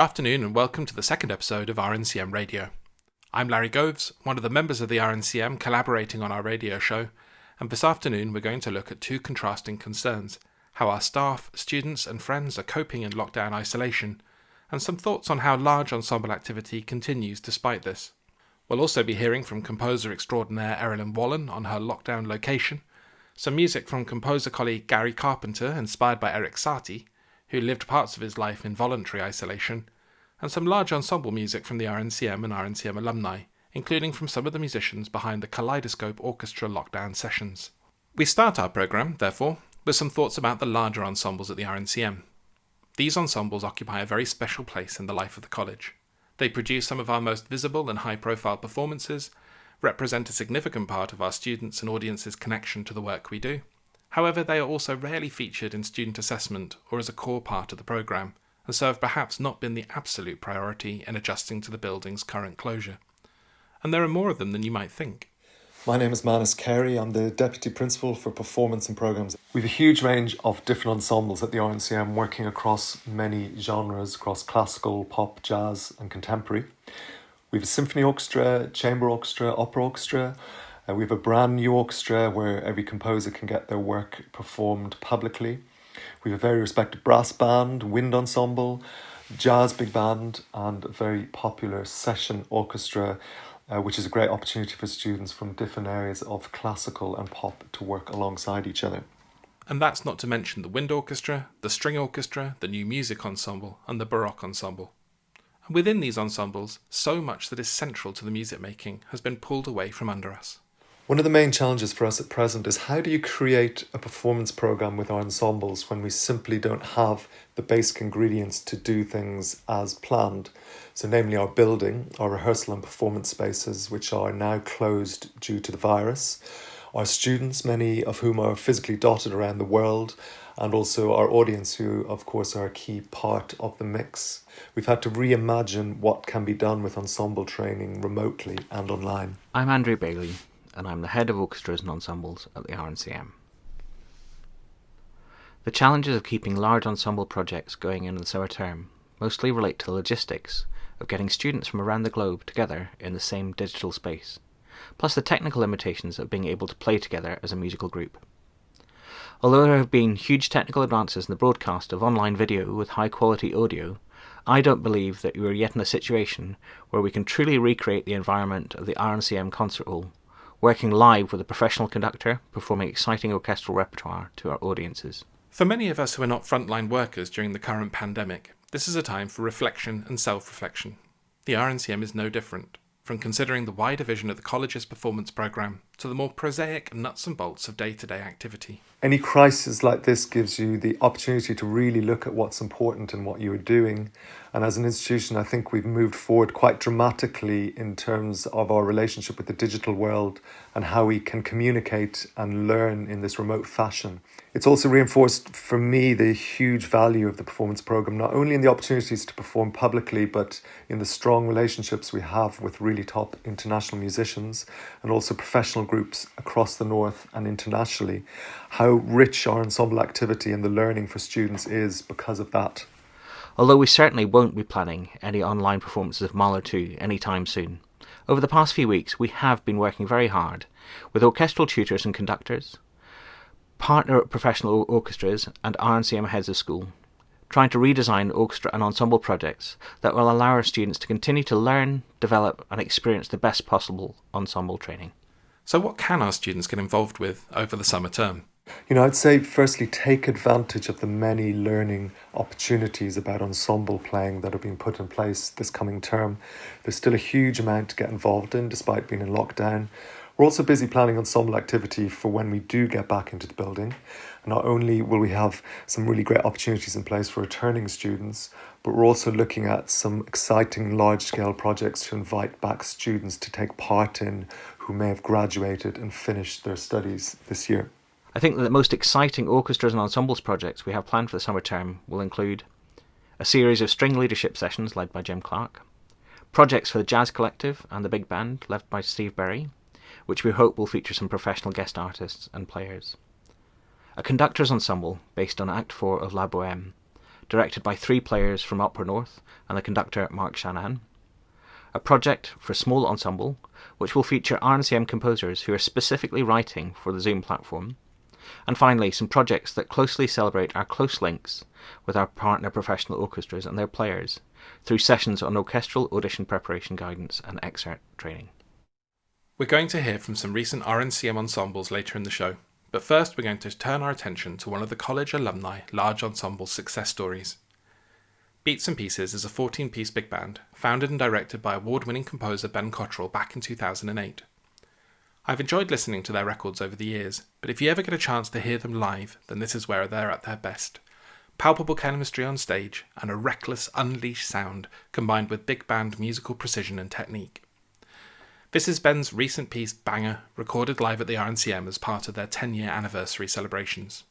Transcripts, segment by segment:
Afternoon and welcome to the second episode of RNCM Radio. I'm Larry Goves, one of the members of the RNCM collaborating on our radio show, and this afternoon we're going to look at two contrasting concerns: how our staff, students and friends are coping in lockdown isolation, and some thoughts on how large ensemble activity continues despite this. We'll also be hearing from composer extraordinaire Erin Wallen on her lockdown location, some music from composer colleague Gary Carpenter inspired by Eric Satie, who lived parts of his life in voluntary isolation, and some large ensemble music from the RNCM and RNCM alumni, including from some of the musicians behind the Kaleidoscope Orchestra lockdown sessions. We start our programme, therefore, with some thoughts about the larger ensembles at the RNCM. These ensembles occupy a very special place in the life of the college. They produce some of our most visible and high-profile performances, represent a significant part of our students' and audiences' connection to the work we do. However, they are also rarely featured in student assessment or as a core part of the programme, and so have perhaps not been the absolute priority in adjusting to the building's current closure. And there are more of them than you might think. My name is Carey. I'm the Deputy Principal for Performance and Programmes. We have a huge range of different ensembles at the RNCM working across many genres, across classical, pop, jazz and contemporary. We have a symphony orchestra, chamber orchestra, opera orchestra. We have a brand new orchestra where every composer can get their work performed publicly. We have a very respected brass band, wind ensemble, jazz big band, and a very popular session orchestra, which is a great opportunity for students from different areas of classical and pop to work alongside each other. And that's not to mention the wind orchestra, the string orchestra, the new music ensemble, and the baroque ensemble. And within these ensembles, so much that is central to the music making has been pulled away from under us. One of the main challenges for us at present is how do you create a performance programme with our ensembles when we simply don't have the basic ingredients to do things as planned. So namely our building, our rehearsal and performance spaces, which are now closed due to the virus, our students, many of whom are physically dotted around the world, and also our audience, who of course are a key part of the mix. We've had to reimagine what can be done with ensemble training remotely and online. I'm Andrew Bailey, and I'm the head of orchestras and ensembles at the RNCM. The challenges of keeping large ensemble projects going in the summer term mostly relate to the logistics of getting students from around the globe together in the same digital space, plus the technical limitations of being able to play together as a musical group. Although there have been huge technical advances in the broadcast of online video with high-quality audio, I don't believe that we are yet in a situation where we can truly recreate the environment of the RNCM concert hall, working live with a professional conductor performing exciting orchestral repertoire to our audiences. For many of us who are not frontline workers during the current pandemic, this is a time for reflection and self-reflection. The RNCM is no different, from considering the wider vision of the college's performance programme to the more prosaic nuts and bolts of day-to-day activity. Any crisis like this gives you the opportunity to really look at what's important and what you're doing. And as an institution, I think we've moved forward quite dramatically in terms of our relationship with the digital world and how we can communicate and learn in this remote fashion. It's also reinforced for me the huge value of the performance programme, not only in the opportunities to perform publicly, but in the strong relationships we have with really top international musicians and also professional groups across the North and internationally. How rich our ensemble activity and the learning for students is because of that. Although we certainly won't be planning any online performances of Mahler 2 anytime soon, over the past few weeks we have been working very hard with orchestral tutors and conductors, partner professional orchestras and RNCM heads of school, trying to redesign orchestra and ensemble projects that will allow our students to continue to learn, develop and experience the best possible ensemble training. So what can our students get involved with over the summer term? I'd say firstly take advantage of the many learning opportunities about ensemble playing that have been put in place this coming term. There's still a huge amount to get involved in despite being in lockdown. We're also busy planning ensemble activity for when we do get back into the building. Not only will we have some really great opportunities in place for returning students, but we're also looking at some exciting large-scale projects to invite back students to take part in who may have graduated and finished their studies this year. I think that the most exciting orchestras and ensembles projects we have planned for the summer term will include a series of string leadership sessions led by Jim Clark, projects for the Jazz Collective and the Big Band led by Steve Berry, which we hope will feature some professional guest artists and players, a conductors ensemble based on Act 4 of La Bohème, directed by 3 players from Opera North and the conductor Mark Shanahan. A project for small ensemble, which will feature RNCM composers who are specifically writing for the Zoom platform. And finally, some projects that closely celebrate our close links with our partner professional orchestras and their players through sessions on orchestral audition preparation guidance and excerpt training. We're going to hear from some recent RNCM ensembles later in the show, but first we're going to turn our attention to one of the college alumni large ensemble success stories. Beats and Pieces is a 14-piece big band, founded and directed by award-winning composer Ben Cottrell back in 2008. I've enjoyed listening to their records over the years, but if you ever get a chance to hear them live, then this is where they're at their best. Palpable chemistry on stage and a reckless, unleashed sound combined with big band musical precision and technique. This is Ben's recent piece Banger, recorded live at the RNCM as part of their 10-year anniversary celebrations.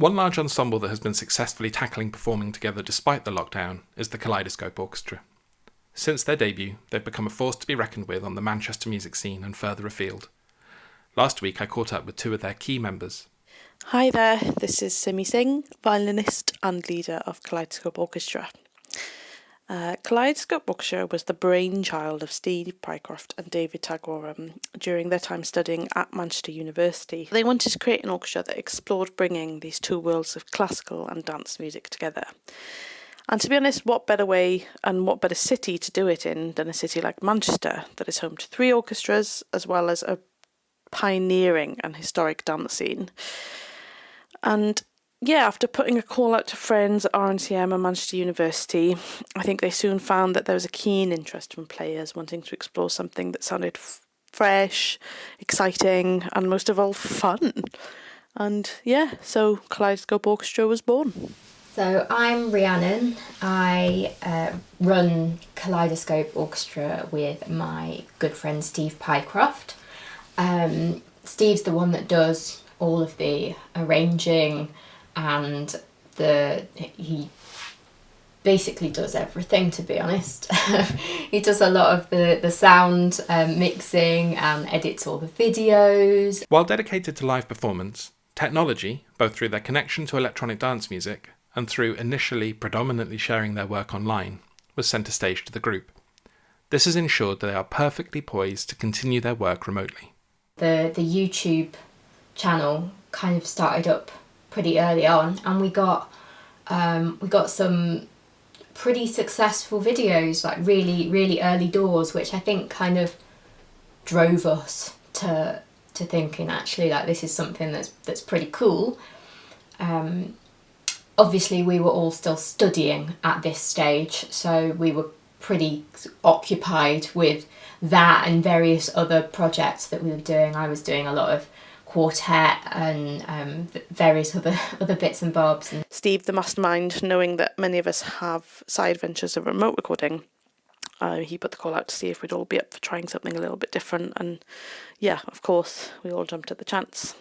One large ensemble that has been successfully tackling performing together despite the lockdown is the Kaleidoscope Orchestra. Since their debut, they've become a force to be reckoned with on the Manchester music scene and further afield. Last week I caught up with two of their key members. Hi there, this is Simi Singh, violinist and leader of Kaleidoscope Orchestra. Kaleidoscope Orchestra was the brainchild of Steve Pycroft and David Tagore during their time studying at Manchester University. They wanted to create an orchestra that explored bringing these two worlds of classical and dance music together. And to be honest, what better way and what better city to do it in than a city like Manchester that is home to 3 orchestras as well as a pioneering and historic dance scene. And yeah, after putting a call out to friends at RNCM and Manchester University, I think they soon found that there was a keen interest from players wanting to explore something that sounded fresh, exciting, and most of all, fun. And yeah, so Kaleidoscope Orchestra was born. So I'm Rhiannon. I run Kaleidoscope Orchestra with my good friend Steve Pycroft. Steve's the one that does all of the arranging, and he basically does everything, to be honest. He does a lot of the sound mixing and edits all the videos. While dedicated to live performance, technology, both through their connection to electronic dance music and through initially predominantly sharing their work online, was centre stage to the group. This has ensured that they are perfectly poised to continue their work remotely. The YouTube channel kind of started up pretty early on, and we got some pretty successful videos, like really early doors, which I think kind of drove us to thinking, actually, like, this is something that's pretty cool. Obviously we were all still studying at this stage, so we were pretty occupied with that and various other projects that we were doing. I was doing a lot of quartet and various other bits and bobs. And Steve, the mastermind, knowing that many of us have side ventures of remote recording, he put the call out to see if we'd all be up for trying something a little bit different. And yeah, of course, we all jumped at the chance.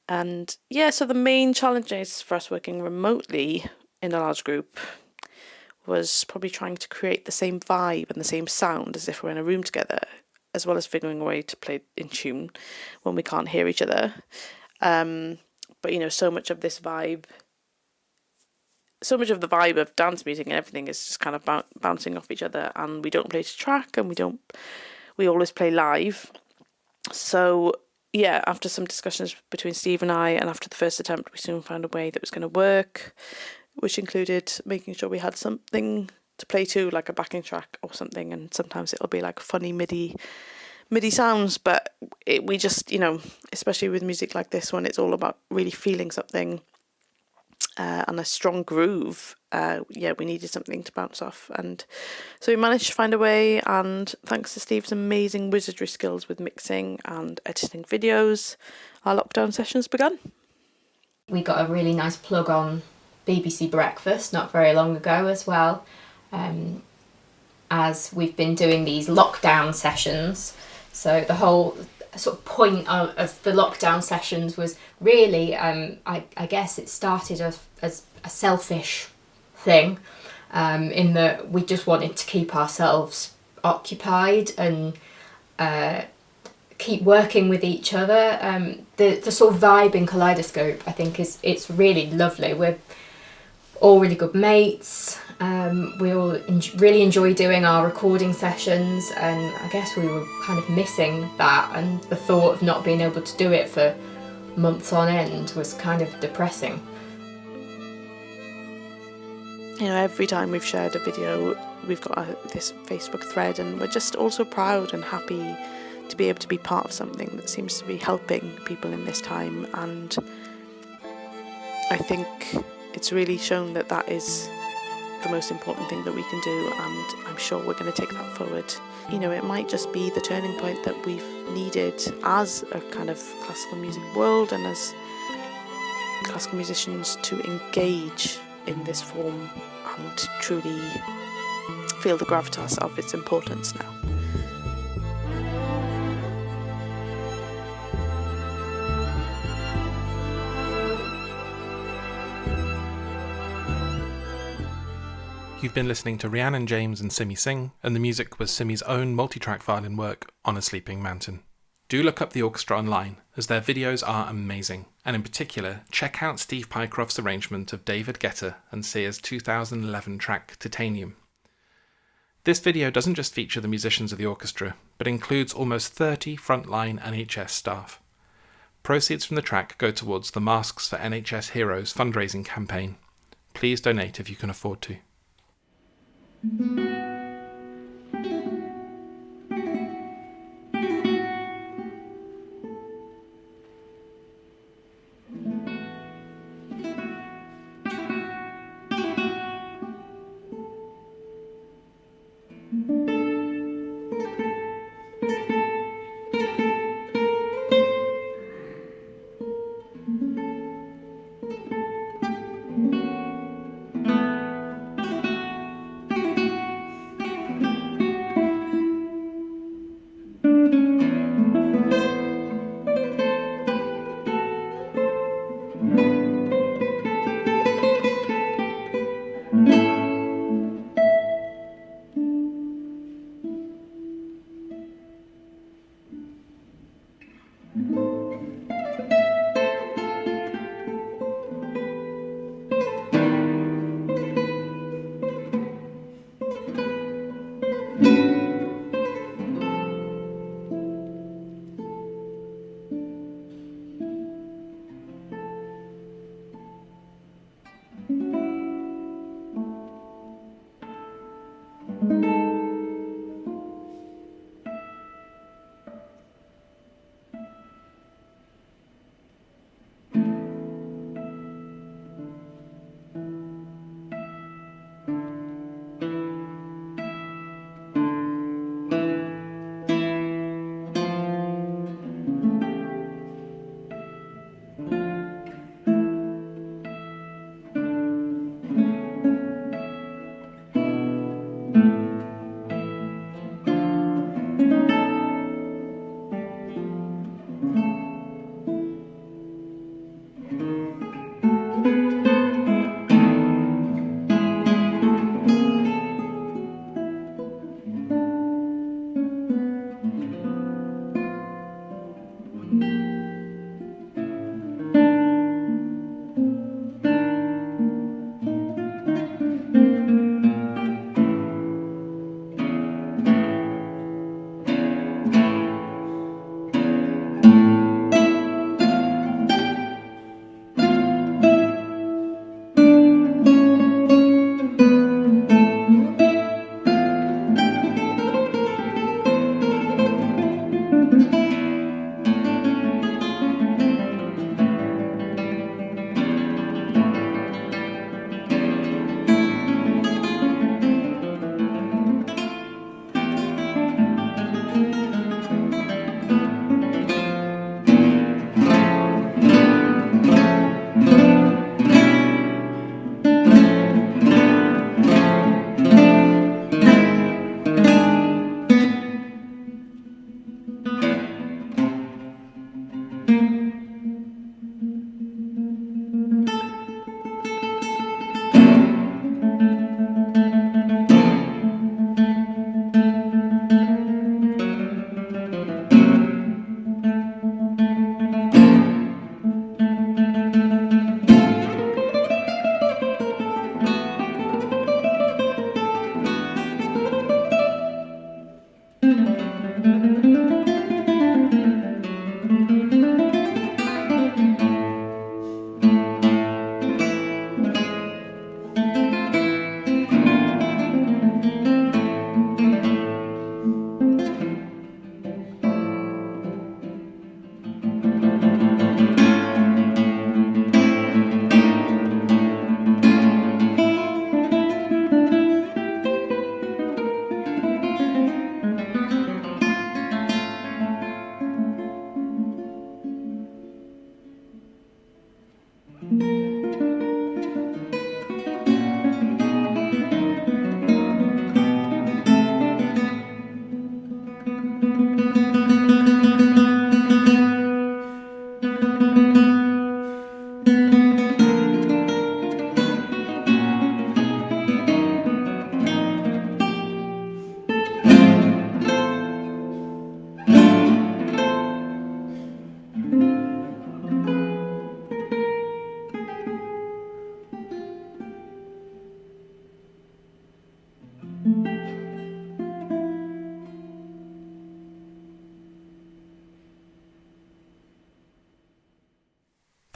And yeah, so the main challenges for us working remotely in a large group was probably trying to create the same vibe and the same sound as if we're in a room together, as well as figuring a way to play in tune when we can't hear each other. But, you know, so much of the vibe of dance music and everything is just kind of bouncing off each other, and we don't play to track, and we always play live. So yeah, after some discussions between Steve and I, and after the first attempt, we soon found a way that was going to work, which included making sure we had something to play to, like a backing track or something, and sometimes it'll be like funny MIDI sounds, but we just, you know, especially with music like this one, it's all about really feeling something and a strong groove. We needed something to bounce off, and so we managed to find a way, and thanks to Steve's amazing wizardry skills with mixing and editing videos, our lockdown sessions began. We got a really nice plug on BBC Breakfast not very long ago as well, as we've been doing these lockdown sessions. So the whole sort of point of the lockdown sessions was really, I guess it started as a selfish thing, in that we just wanted to keep ourselves occupied and keep working with each other. The sort of vibe in Kaleidoscope, I think, it's really lovely. We're all really good mates. We all really enjoy doing our recording sessions, and I guess we were kind of missing that, and the thought of not being able to do it for months on end was kind of depressing. You know, every time we've shared a video, we've got this Facebook thread, and we're just also proud and happy to be able to be part of something that seems to be helping people in this time. And I think it's really shown that is the most important thing that we can do, and I'm sure we're going to take that forward. You know, it might just be the turning point that we've needed as a kind of classical music world and as classical musicians to engage in this form and truly feel the gravitas of its importance now. You've been listening to Rhiannon James and Simi Singh, and the music was Simi's own multi-track violin work, On a Sleeping Mountain. Do look up the orchestra online, as their videos are amazing, and in particular, check out Steve Pycroft's arrangement of David Guetta and Sia's 2011 track Titanium. This video doesn't just feature the musicians of the orchestra, but includes almost 30 frontline NHS staff. Proceeds from the track go towards the Masks for NHS Heroes fundraising campaign. Please donate if you can afford to.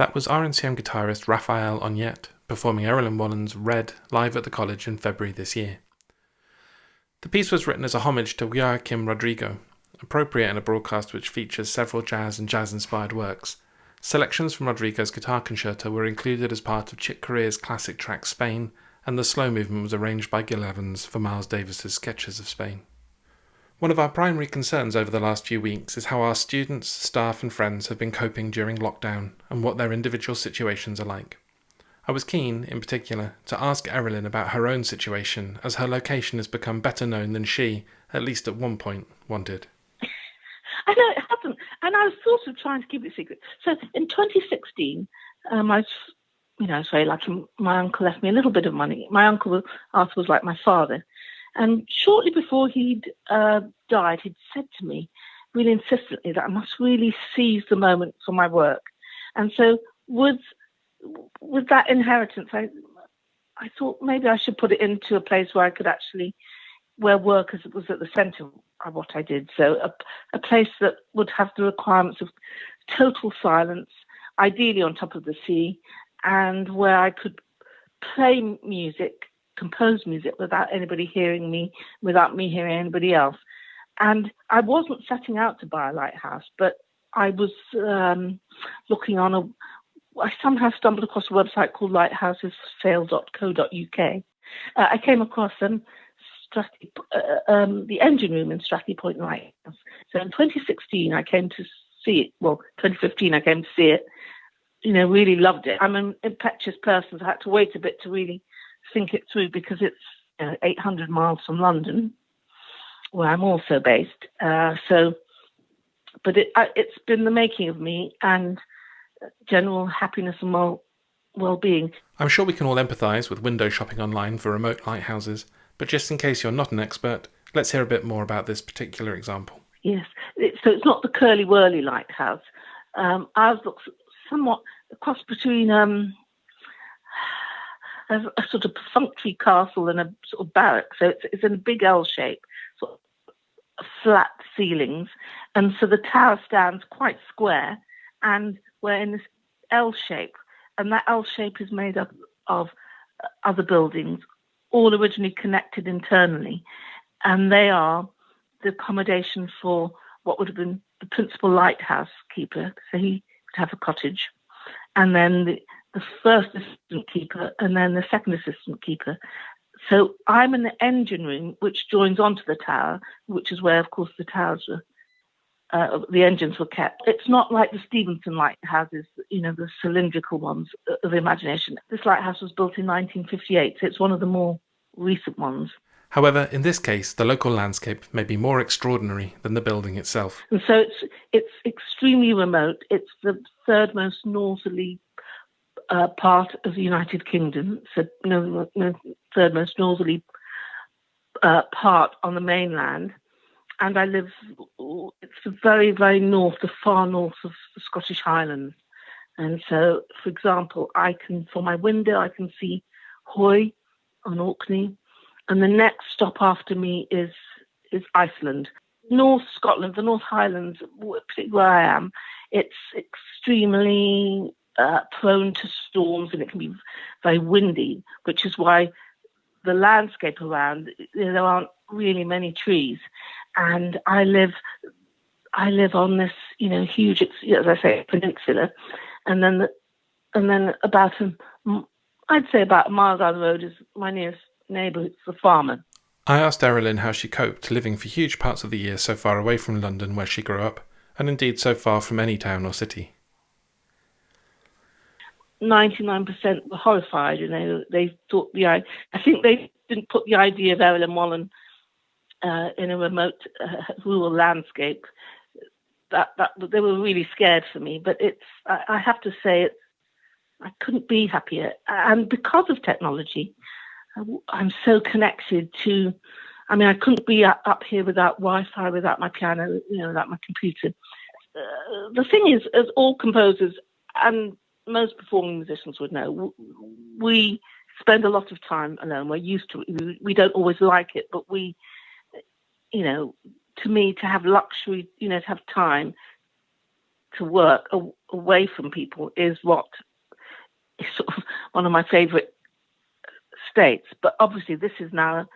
That was RNCM guitarist Raphael Onyet performing Erilyn Wallen's Red live at the college in February this year. The piece was written as a homage to Joaquim Rodrigo, appropriate in a broadcast which features several jazz and jazz-inspired works. Selections from Rodrigo's guitar concerto were included as part of Chick Corea's classic track Spain, and the slow movement was arranged by Gil Evans for Miles Davis's Sketches of Spain. One of our primary concerns over the last few weeks is how our students, staff and friends have been coping during lockdown and what their individual situations are like. I was keen, in particular, to ask Erilyn about her own situation, as her location has become better known than she, at least at one point, wanted. I know it hasn't, and I was sort of trying to keep it secret. So in 2016, I was very lucky. My uncle left me a little bit of money. My uncle, Arthur, was like my father. And shortly before he'd died, he'd said to me, really insistently, that I must really seize the moment for my work. And so with that inheritance, I thought maybe I should put it into a place where I could actually, where work was at the centre of what I did. So a place that would have the requirements of total silence, ideally on top of the sea, and where I could play music, compose music without anybody hearing me, without me hearing anybody else. And I wasn't setting out to buy a lighthouse, but I was looking on I somehow stumbled across a website called lighthousesfale.co.uk. I came across the engine room in Strathley Point Lighthouse. So in 2016, I came to see it. Well, 2015, I came to see it. Really loved it. I'm an impetuous person, so I had to wait a bit to really think it through, because it's 800 miles from London, where I'm also based. But it's been the making of me and general happiness and well-being. I'm sure we can all empathise with window shopping online for remote lighthouses, but just in case you're not an expert, let's hear a bit more about this particular example. Yes, so it's not the Curly-Whirly lighthouse. Ours looks somewhat a cross between a sort of perfunctory castle and a sort of barrack. So it's in a big L shape, sort of flat ceilings, and so the tower stands quite square, and we're in this L shape, and that L shape is made up of other buildings, all originally connected internally, and they are the accommodation for what would have been the principal lighthouse keeper. So he would have a cottage, and then the first assistant keeper, and then the second assistant keeper. So I'm in the engine room, which joins onto the tower, which is where, of course, the towers were, the engines were kept. It's not like the Stevenson lighthouses, the cylindrical ones of the imagination. This lighthouse was built in 1958, so it's one of the more recent ones. However, in this case, the local landscape may be more extraordinary than the building itself. And so it's extremely remote. It's the third most northerly part of the United Kingdom, so third most northerly part on the mainland. And I live, it's the very, very north, the far north of the Scottish Highlands. And so, for example, from my window, I can see Hoy on Orkney. And the next stop after me is Iceland. North Scotland, the North Highlands, particularly where I am, it's extremely prone to storms, and it can be very windy, which is why the landscape around, there aren't really many trees. And I live on this, huge, as I say, peninsula, and then about I'd say about a mile down the road is my nearest neighbour. It's the farmer. I asked Erilyn how she coped living for huge parts of the year so far away from London, where she grew up, and indeed so far from any town or city. 99% were horrified. They thought I think they didn't put the idea of Erilyn Wallen in a remote rural landscape. That they were really scared for me. But I have to say, I couldn't be happier. And because of technology, I'm so connected to. I couldn't be up here without Wi-Fi, without my piano, without my computer. The thing is, as all composers and most performing musicians would know, we spend a lot of time alone. We're used to it. We don't always like it, but we, to me, to have luxury, to have time to work away from people is what is sort of one of my favourite states. But obviously this is now,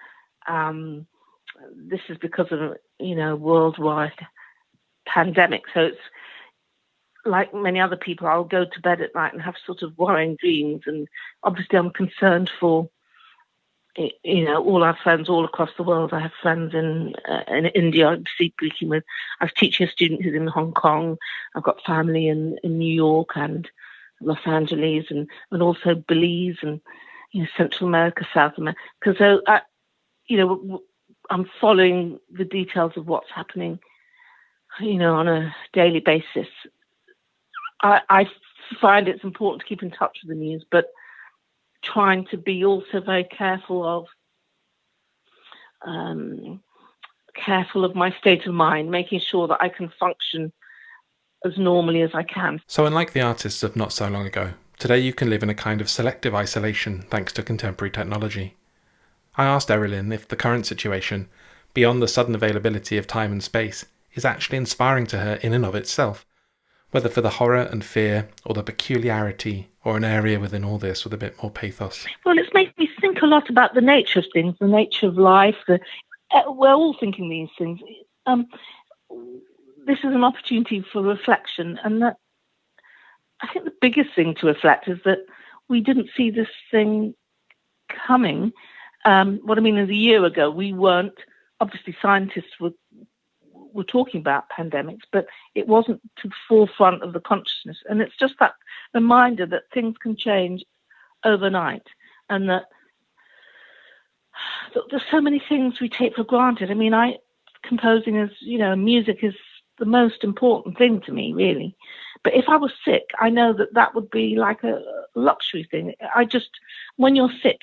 this is because of, worldwide pandemic. So it's like many other people, I'll go to bed at night and have sort of worrying dreams. And obviously I'm concerned for, all our friends all across the world. I have friends in India I'm speaking with. I was teaching a student who's in Hong Kong. I've got family in New York and Los Angeles and also Belize and, Central America, South America. So, I'm following the details of what's happening, on a daily basis. I find it's important to keep in touch with the news, but trying to be also very careful of my state of mind, making sure that I can function as normally as I can. So unlike the artists of not so long ago, today you can live in a kind of selective isolation thanks to contemporary technology. I asked Erilyn if the current situation, beyond the sudden availability of time and space, is actually inspiring to her in and of itself, whether for the horror and fear or the peculiarity or an area within all this with a bit more pathos. Well, it's made me think a lot about the nature of things, the nature of life. We're all thinking these things. This is an opportunity for reflection, and that I think the biggest thing to reflect is that we didn't see this thing coming. What I mean is, a year ago, we weren't, obviously scientists were talking about pandemics, but it wasn't to the forefront of the consciousness. And it's just that reminder that things can change overnight, and that there's so many things we take for granted. I mean, composing is, music is the most important thing to me, really. But if I was sick, I know that would be like a luxury thing. When you're sick,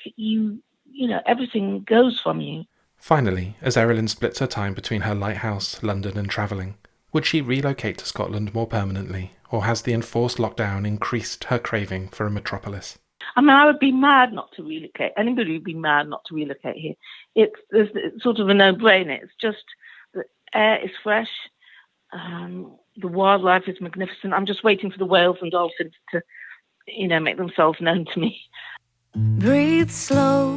everything goes from you. Finally, as Erilyn splits her time between her lighthouse, London and travelling, would she relocate to Scotland more permanently, or has the enforced lockdown increased her craving for a metropolis? I mean, I would be mad not to relocate. Anybody would be mad not to relocate here. It's sort of a no-brainer. It's just the air is fresh, the wildlife is magnificent. I'm just waiting for the whales and dolphins to, make themselves known to me. Breathe slow,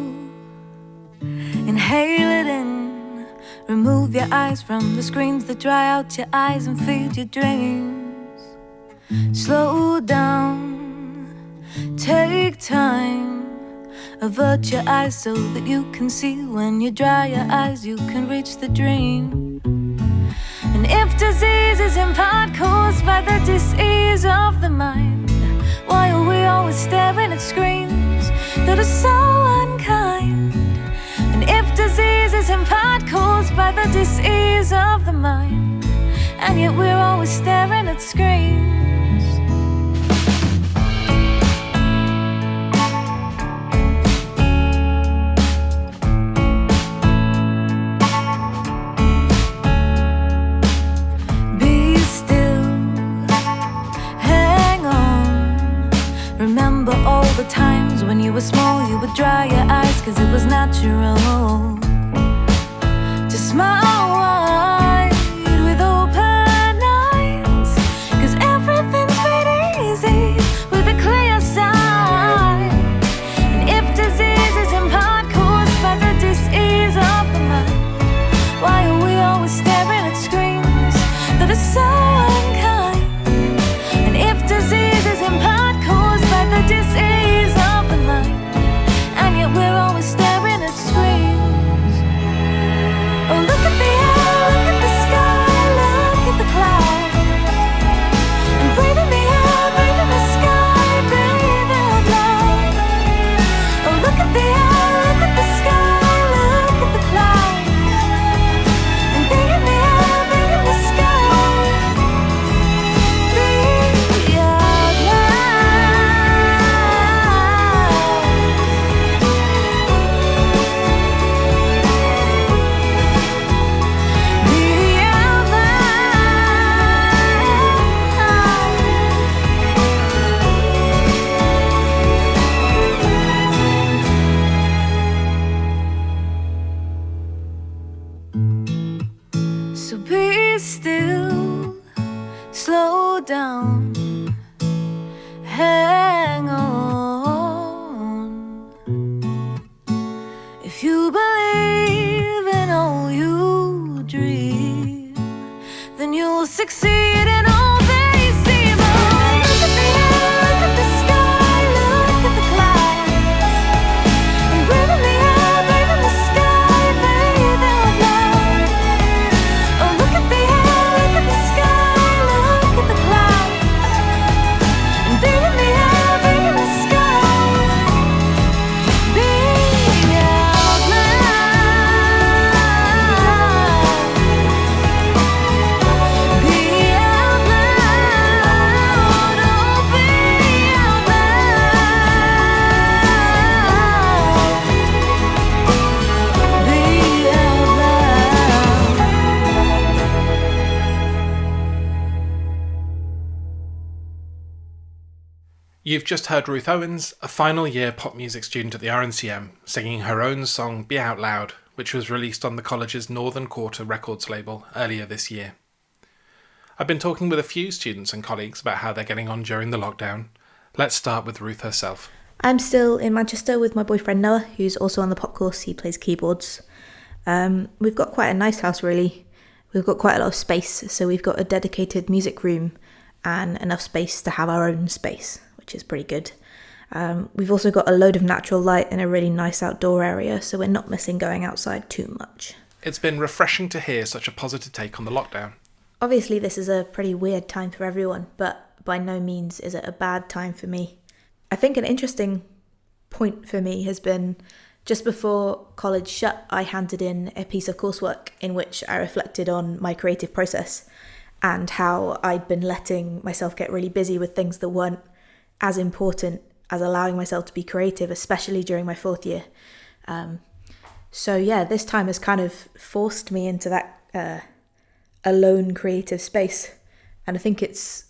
inhale it in, remove your eyes from the screens that dry out your eyes and feed your dreams. Slow down, take time, avert your eyes so that you can see. When you dry your eyes, you can reach the dream. And if disease is in part caused by the disease of the mind, why are we always staring at screens that are so unkind? And if disease is in part caused by the disease of the mind, and yet we're always staring at screens. Remember all the times when you were small, you would dry your eyes cause it was natural to smile wide with open eyes, cause everything's made easy with a clear side. And if disease is in part caused by the disease of the mind, why are we always staring at screens that are so unkind? And if disease is in part caused by the disease of the mind, and yet we're always staring at screens. Oh, look at the air, look at the sky, look at the clouds, and breathe in the air, breathe in the sky, breathe out loud. Oh, look at the air, look at the sky, look at the clouds, and breathe in the air, breathe in the sky, breathe out loud. So be still, slow slow down. Hang on. If you believe in all you dream, then you'll succeed in all they seem. Oh, look at the air, look at the sky, look at the clouds, and breathe in the air, breathe in the sky, breathe out loud. Oh, look at the air, look at the sky, look at the clouds, and breathe in the air, breathe in the sky, breathe out loud. Be out loud, oh, be out loud. Be out loud. You've just heard Ruth Owens, a final year pop music student at the RNCM, singing her own song Be Out Loud, which was released on the college's Northern Quarter Records label earlier this year. I've been talking with a few students and colleagues about how they're getting on during the lockdown. Let's start with Ruth herself. I'm still in Manchester with my boyfriend Noah, who's also on the pop course. He plays keyboards. We've got quite a nice house, really. We've got quite a lot of space, so we've got a dedicated music room and enough space to have our own space, which is pretty good. We've also got a load of natural light and a really nice outdoor area, so we're not missing going outside too much. It's been refreshing to hear such a positive take on the lockdown. Obviously, this is a pretty weird time for everyone, but by no means is it a bad time for me. I think an interesting point for me has been just before college shut, I handed in a piece of coursework in which I reflected on my creative process and how I'd been letting myself get really busy with things that weren't as important as allowing myself to be creative, especially during my fourth year. So yeah, this time has kind of forced me into that alone creative space, and I think it's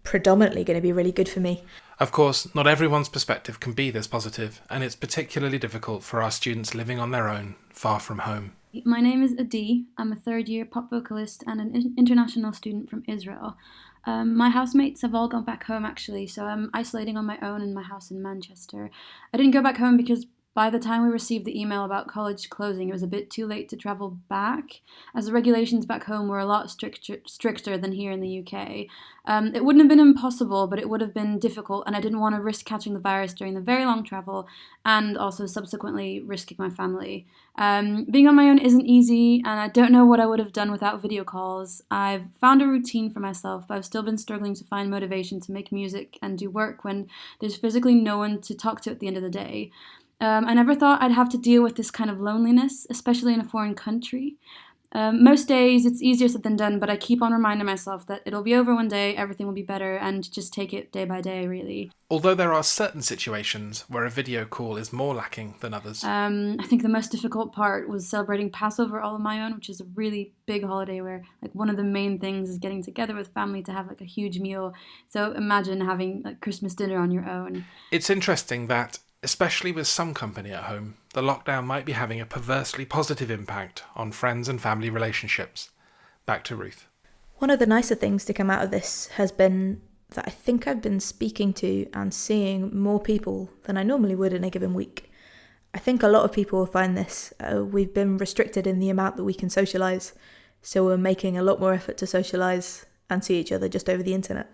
predominantly going to be really good for me. Of course, not everyone's perspective can be this positive, and it's particularly difficult for our students living on their own, far from home. My name is Adi. I'm a third-year pop vocalist and an international student from Israel. My housemates have all gone back home, actually, so I'm isolating on my own in my house in Manchester. I didn't go back home because by the time we received the email about college closing, it was a bit too late to travel back, as the regulations back home were a lot stricter than here in the UK. It wouldn't have been impossible, but it would have been difficult, and I didn't want to risk catching the virus during the very long travel, and also subsequently risking my family. Being on my own isn't easy, and I don't know what I would have done without video calls. I've found a routine for myself, but I've still been struggling to find motivation to make music and do work when there's physically no one to talk to at the end of the day. I never thought I'd have to deal with this kind of loneliness, especially in a foreign country. Most days it's easier said than done, but I keep on reminding myself that it'll be over one day, everything will be better, and just take it day by day, really. Although there are certain situations where a video call is more lacking than others. I think the most difficult part was celebrating Passover all on my own, which is a really big holiday where one of the main things is getting together with family to have a huge meal. So imagine having Christmas dinner on your own. It's interesting that, especially with some company at home, the lockdown might be having a perversely positive impact on friends and family relationships. Back to Ruth. One of the nicer things to come out of this has been that I think I've been speaking to and seeing more people than I normally would in a given week. I think a lot of people will find this. We've been restricted in the amount that we can socialise, so we're making a lot more effort to socialise and see each other just over the internet.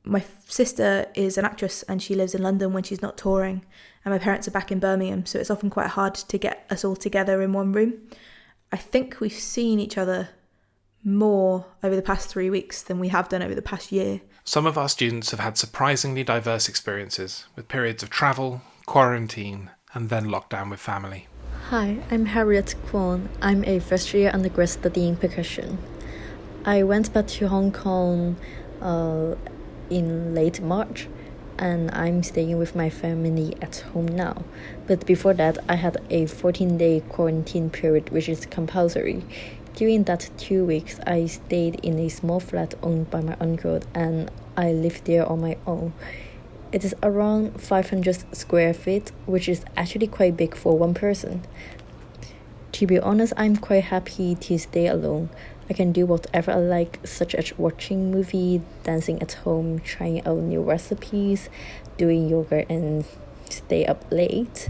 My sister is an actress and she lives in London when she's not touring, and my parents are back in Birmingham, so it's often quite hard to get us all together in one room. I think we've seen each other more over the past 3 weeks than we have done over the past year. Some of our students have had surprisingly diverse experiences, with periods of travel, quarantine, and then lockdown with family. Hi, I'm Harriet Corn. I'm a first-year undergrad studying percussion. I went back to Hong Kong in late March, and I'm staying with my family at home now. But before that, I had a 14-day quarantine period, which is compulsory. During that 2 weeks, I stayed in a small flat owned by my uncle, and I lived there on my own. It is around 500 square feet, which is actually quite big for one person. To be honest, I'm quite happy to stay alone. I can do whatever I like, such as watching movie, dancing at home, trying out new recipes, doing yoga and stay up late.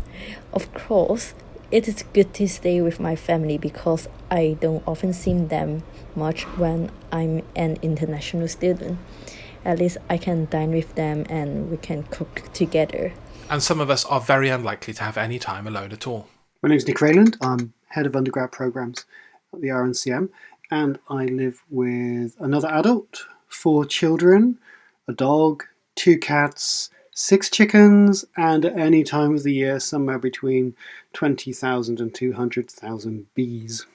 Of course, it is good to stay with my family because I don't often see them much when I'm an international student. At least I can dine with them and we can cook together. And some of us are very unlikely to have any time alone at all. My name's Nick Rayland. I'm head of undergrad programs at the RNCM, and I live with another adult, 4 children, a dog, 2 cats, 6 chickens, and at any time of the year, somewhere between 20,000 and 200,000 bees.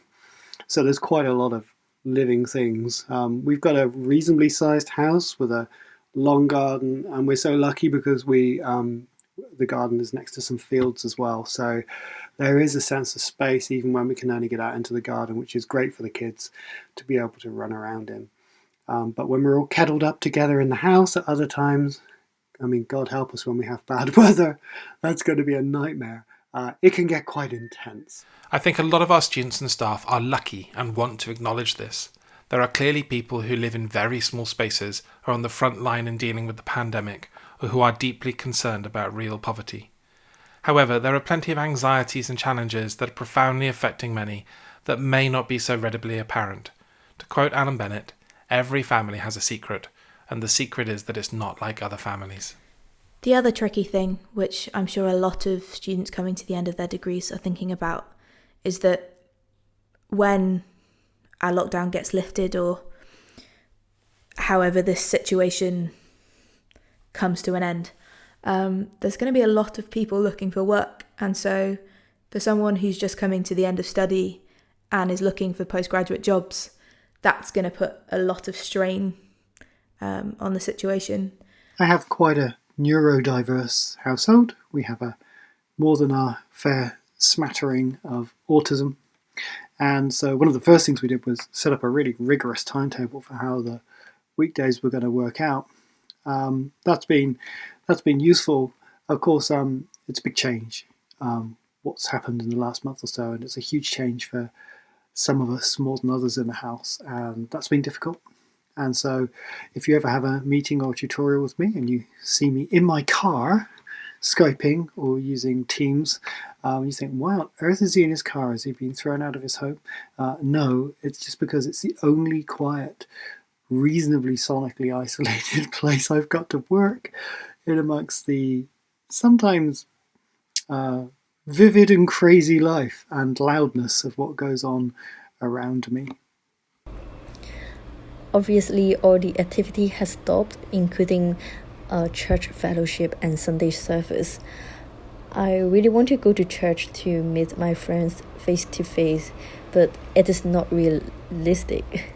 So there's quite a lot of living things. We've got a reasonably sized house with a long garden, and we're so lucky because the garden is next to some fields as well. So there is a sense of space even when we can only get out into the garden, which is great for the kids to be able to run around in. But when we're all kettled up together in the house at other times, I mean, God help us when we have bad weather, that's going to be a nightmare. It can get quite intense. I think a lot of our students and staff are lucky and want to acknowledge this. There are clearly people who live in very small spaces, are on the front line in dealing with the pandemic, or who are deeply concerned about real poverty. However, there are plenty of anxieties and challenges that are profoundly affecting many that may not be so readily apparent. To quote Alan Bennett, every family has a secret, and the secret is that it's not like other families. The other tricky thing, which I'm sure a lot of students coming to the end of their degrees are thinking about, is that when our lockdown gets lifted, or however this situation comes to an end, there's going to be a lot of people looking for work. And so for someone who's just coming to the end of study and is looking for postgraduate jobs, that's going to put a lot of strain on the situation. I have quite a neurodiverse household. We have a more than our fair smattering of autism. And so one of the first things we did was set up a really rigorous timetable for how the weekdays were going to work out. That's been useful. Of course, it's a big change, what's happened in the last month or so, and it's a huge change for some of us more than others in the house, and that's been difficult. And so if you ever have a meeting or a tutorial with me and you see me in my car Skyping or using Teams, you think, why on earth is he in his car? Has he been thrown out of his home? No, it's just because it's the only quiet, reasonably sonically isolated place I've got to work in amongst the sometimes vivid and crazy life and loudness of what goes on around me. Obviously, all the activity has stopped, including church fellowship and Sunday service. I really want to go to church to meet my friends face to face, but it is not realistic.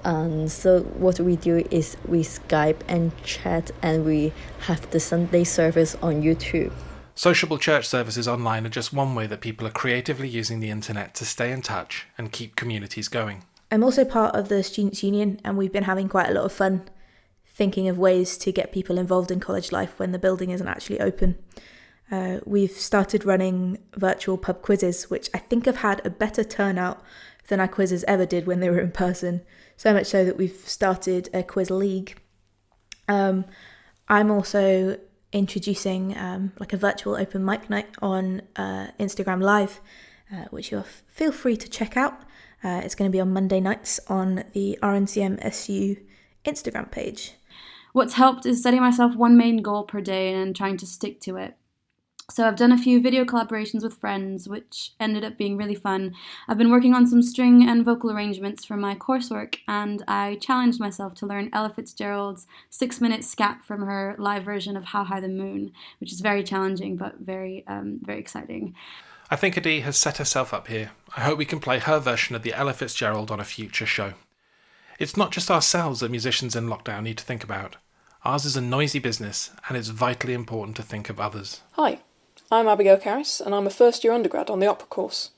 So what we do is we Skype and chat, and we have the Sunday service on YouTube. Sociable church services online are just one way that people are creatively using the internet to stay in touch and keep communities going. I'm also part of the Students' Union, and we've been having quite a lot of fun thinking of ways to get people involved in college life when the building isn't actually open. We've started running virtual pub quizzes, which I think have had a better turnout than our quizzes ever did when they were in person, so much so that we've started a quiz league. I'm also introducing like a virtual open mic night on Instagram Live, which you'll feel free to check out. It's going to be on Monday nights on the RNCM SU Instagram page. What's helped is setting myself one main goal per day and trying to stick to it. So I've done a few video collaborations with friends, which ended up being really fun. I've been working on some string and vocal arrangements for my coursework, and I challenged myself to learn Ella Fitzgerald's 6-minute scat from her live version of How High the Moon, which is very challenging but very exciting. I think Adi has set herself up here. I hope we can play her version of the Ella Fitzgerald on a future show. It's not just ourselves that musicians in lockdown need to think about. Ours is a noisy business, and it's vitally important to think of others. Hi, I'm Abigail Karras, and I'm a first-year undergrad on the opera course.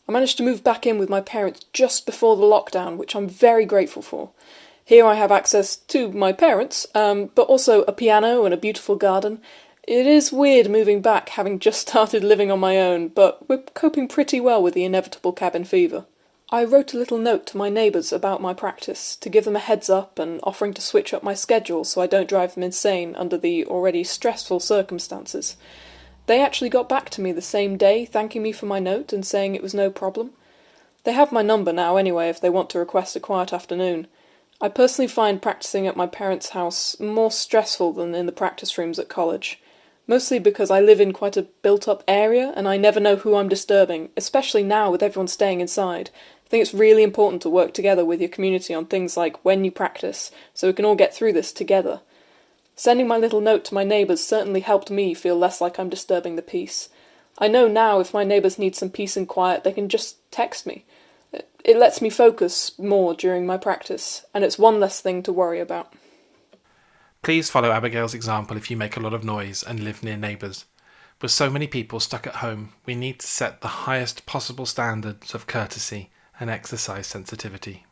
I managed to move back in with my parents just before the lockdown, which I'm very grateful for. Here I have access to my parents, but also a piano and a beautiful garden. It is weird moving back, having just started living on my own, but we're coping pretty well with the inevitable cabin fever. I wrote a little note to my neighbours about my practice, to give them a heads up and offering to switch up my schedule so I don't drive them insane under the already stressful circumstances. They actually got back to me the same day, thanking me for my note and saying it was no problem. They have my number now anyway if they want to request a quiet afternoon. I personally find practising at my parents' house more stressful than in the practice rooms at college, mostly because I live in quite a built-up area and I never know who I'm disturbing, especially now with everyone staying inside. I think it's really important to work together with your community on things like when you practice, so we can all get through this together. Sending my little note to my neighbours certainly helped me feel less like I'm disturbing the peace. I know now if my neighbours need some peace and quiet, they can just text me. It lets me focus more during my practice, and it's one less thing to worry about. Please follow Abigail's example if you make a lot of noise and live near neighbours. With so many people stuck at home, we need to set the highest possible standards of courtesy and exercise sensitivity.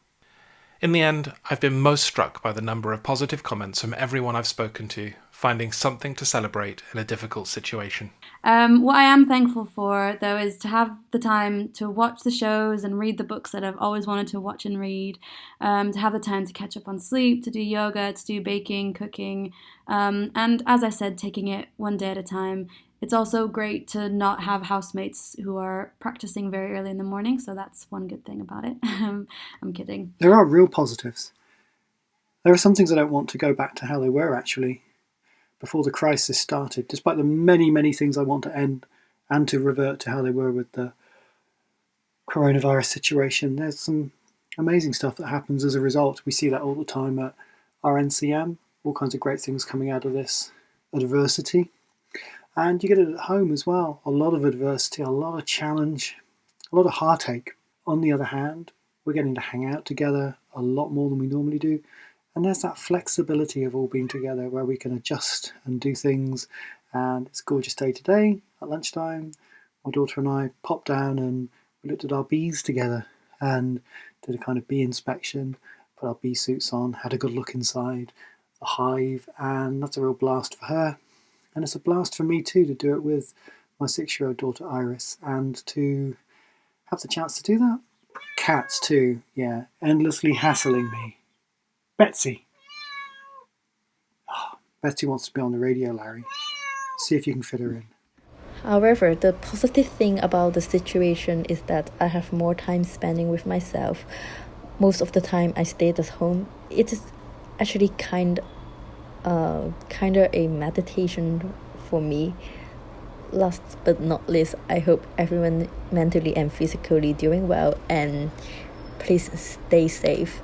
In the end, I've been most struck by the number of positive comments from everyone I've spoken to, finding something to celebrate in a difficult situation. What I am thankful for, though, is to have the time to watch the shows and read the books that I've always wanted to watch and read, to have the time to catch up on sleep, to do yoga, to do baking, cooking, and as I said, taking it one day at a time. It's also great to not have housemates who are practicing very early in the morning, so that's one good thing about it. I'm kidding. There are real positives. There are some things I don't want to go back to how they were actually before the crisis started, despite the many, many things I want to end and to revert to how they were with the coronavirus situation. There's some amazing stuff that happens as a result. We see that all the time at RNCM, all kinds of great things coming out of this adversity. And you get it at home as well. A lot of adversity, a lot of challenge, a lot of heartache. On the other hand, we're getting to hang out together a lot more than we normally do. And there's that flexibility of all being together where we can adjust and do things. And it's a gorgeous day today at lunchtime. My daughter and I popped down and we looked at our bees together and did a kind of bee inspection, put our bee suits on, had a good look inside the hive, and that's a real blast for her. And it's a blast for me too to do it with my 6-year-old daughter Iris and to have the chance to do that. Cats too, yeah, endlessly hassling me. Betsy. Oh, Betsy wants to be on the radio, Larry. See if you can fit her in. However, the positive thing about the situation is that I have more time spending with myself. Most of the time I stayed at home. It is actually kind of a meditation for me. Last but not least, I hope everyone mentally and physically doing well, and please stay safe.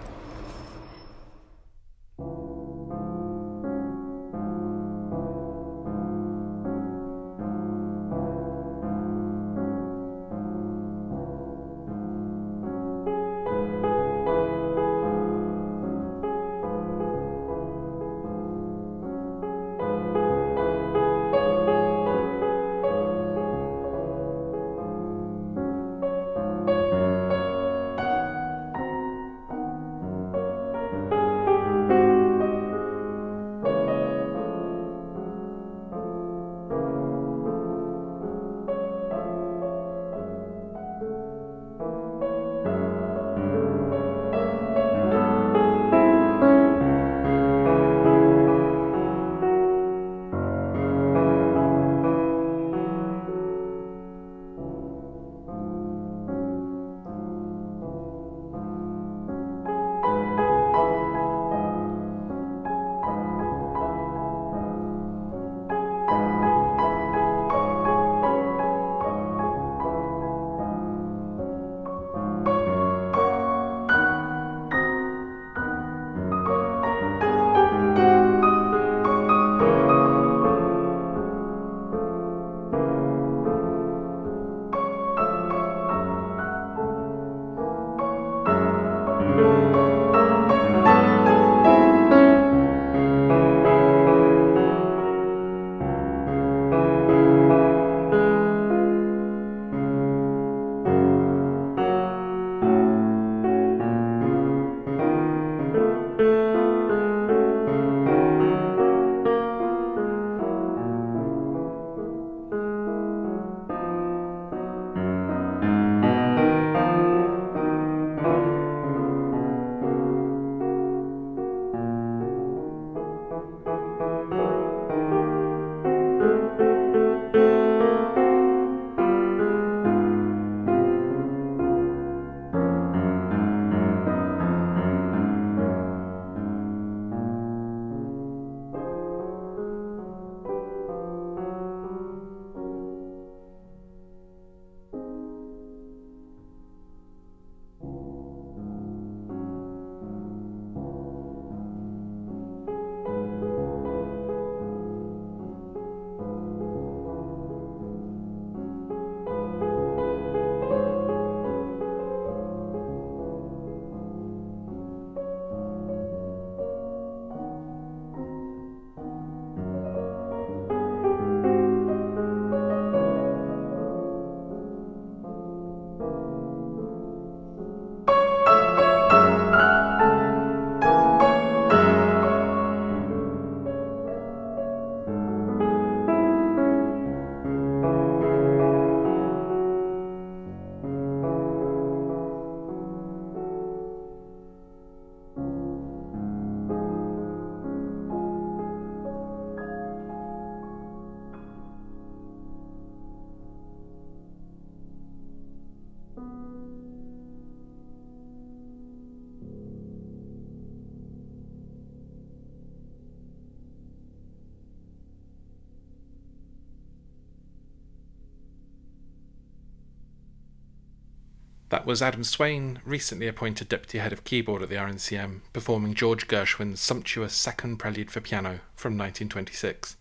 That was Adam Swain, recently appointed Deputy Head of Keyboard at the RNCM, performing George Gershwin's sumptuous Second Prelude for Piano from 1926.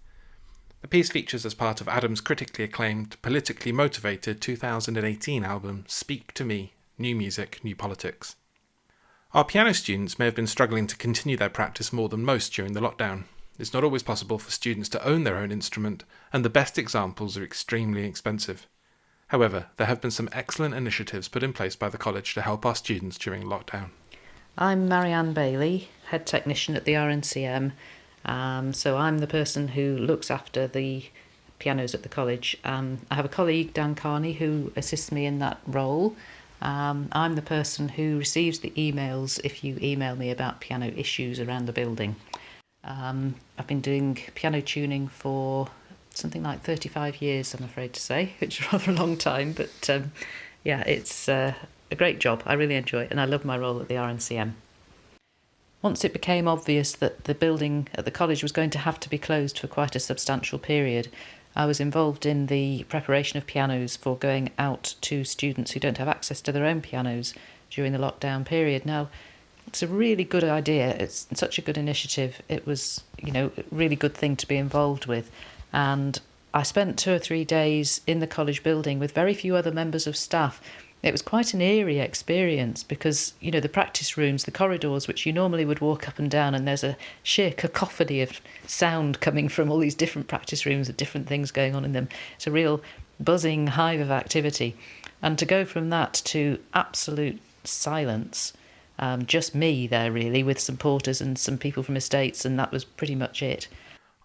The piece features as part of Adam's critically acclaimed, politically motivated 2018 album Speak to Me, New Music, New Politics. Our piano students may have been struggling to continue their practice more than most during the lockdown. It's not always possible for students to own their own instrument, and the best examples are extremely expensive. However, there have been some excellent initiatives put in place by the college to help our students during lockdown. I'm Marianne Bailey, Head Technician at the RNCM, so I'm the person who looks after the pianos at the college. I have a colleague, Dan Carney, who assists me in that role. I'm the person who receives the emails if you email me about piano issues around the building. I've been doing piano tuning for something like 35 years, I'm afraid to say, which is rather a long time, but it's a great job. I really enjoy it, and I love my role at the RNCM. Once it became obvious that the building at the college was going to have to be closed for quite a substantial period, I was involved in the preparation of pianos for going out to students who don't have access to their own pianos during the lockdown period. Now, it's a really good idea. It's such a good initiative. It was, a really good thing to be involved with. And I spent 2 or 3 days in the college building with very few other members of staff. It was quite an eerie experience because, the practice rooms, the corridors, which you normally would walk up and down, and there's a sheer cacophony of sound coming from all these different practice rooms with different things going on in them. It's a real buzzing hive of activity. And to go from that to absolute silence, just me there really, with some porters and some people from estates, and that was pretty much it.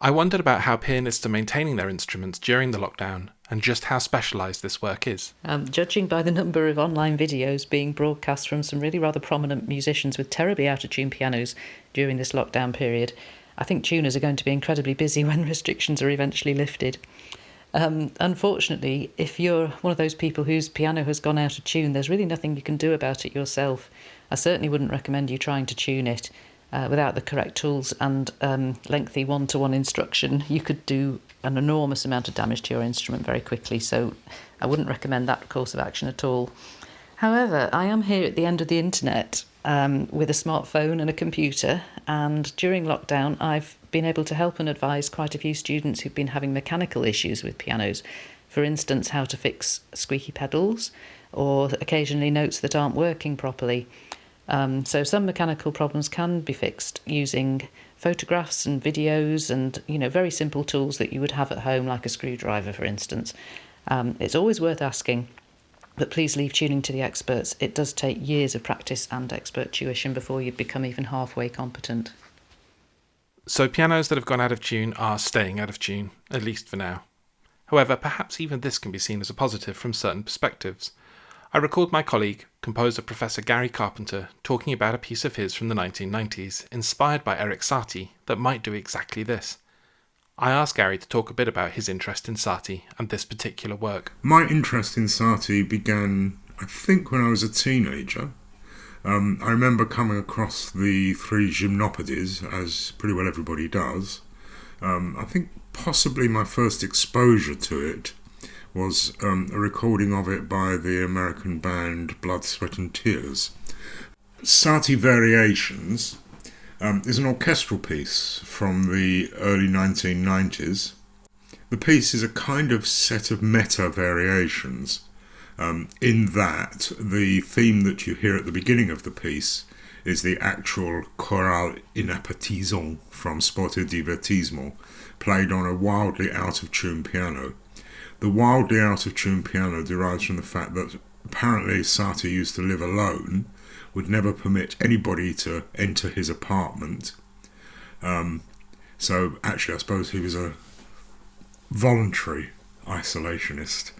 I wondered about how pianists are maintaining their instruments during the lockdown and just how specialised this work is. Judging by the number of online videos being broadcast from some really rather prominent musicians with terribly out-of-tune pianos during this lockdown period, I think tuners are going to be incredibly busy when restrictions are eventually lifted. Unfortunately, if you're one of those people whose piano has gone out of tune, there's really nothing you can do about it yourself. I certainly wouldn't recommend you trying to tune it. Without the correct tools and lengthy one-to-one instruction, you could do an enormous amount of damage to your instrument very quickly, so I wouldn't recommend that course of action at all. However, I am here at the end of the internet with a smartphone and a computer, and during lockdown I've been able to help and advise quite a few students who've been having mechanical issues with pianos. For instance, how to fix squeaky pedals, or occasionally notes that aren't working properly. So some mechanical problems can be fixed using photographs and videos and, very simple tools that you would have at home, like a screwdriver, for instance. It's always worth asking, but please leave tuning to the experts. It does take years of practice and expert tuition before you become even halfway competent. So pianos that have gone out of tune are staying out of tune, at least for now. However, perhaps even this can be seen as a positive from certain perspectives. I recalled my colleague, composer Professor Gary Carpenter, talking about a piece of his from the 1990s, inspired by Erik Satie, that might do exactly this. I asked Gary to talk a bit about his interest in Satie and this particular work. My interest in Satie began, I think, when I was a teenager. I remember coming across the 3 Gymnopédies, as pretty well everybody does. I think possibly my first exposure to it was a recording of it by the American band Blood, Sweat and Tears. Satie Variations is an orchestral piece from the early 1990s. The piece is a kind of set of meta variations, in that the theme that you hear at the beginning of the piece is the actual chorale inappetisant from Sport et Divertissement, played on a wildly out-of-tune piano. The wildly out-of-tune piano derives from the fact that apparently Satie used to live alone, would never permit anybody to enter his apartment. So actually I suppose he was a voluntary isolationist.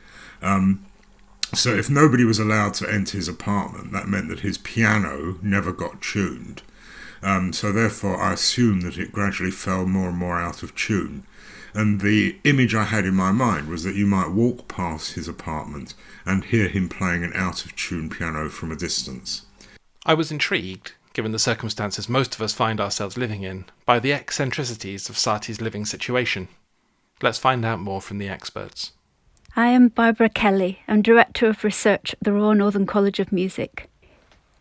So if nobody was allowed to enter his apartment, that meant that his piano never got tuned. So therefore I assume that it gradually fell more and more out of tune. And the image I had in my mind was that you might walk past his apartment and hear him playing an out-of-tune piano from a distance. I was intrigued, given the circumstances most of us find ourselves living in, by the eccentricities of Satie's living situation. Let's find out more from the experts. I am Barbara Kelley. I'm Director of Research at the Royal Northern College of Music.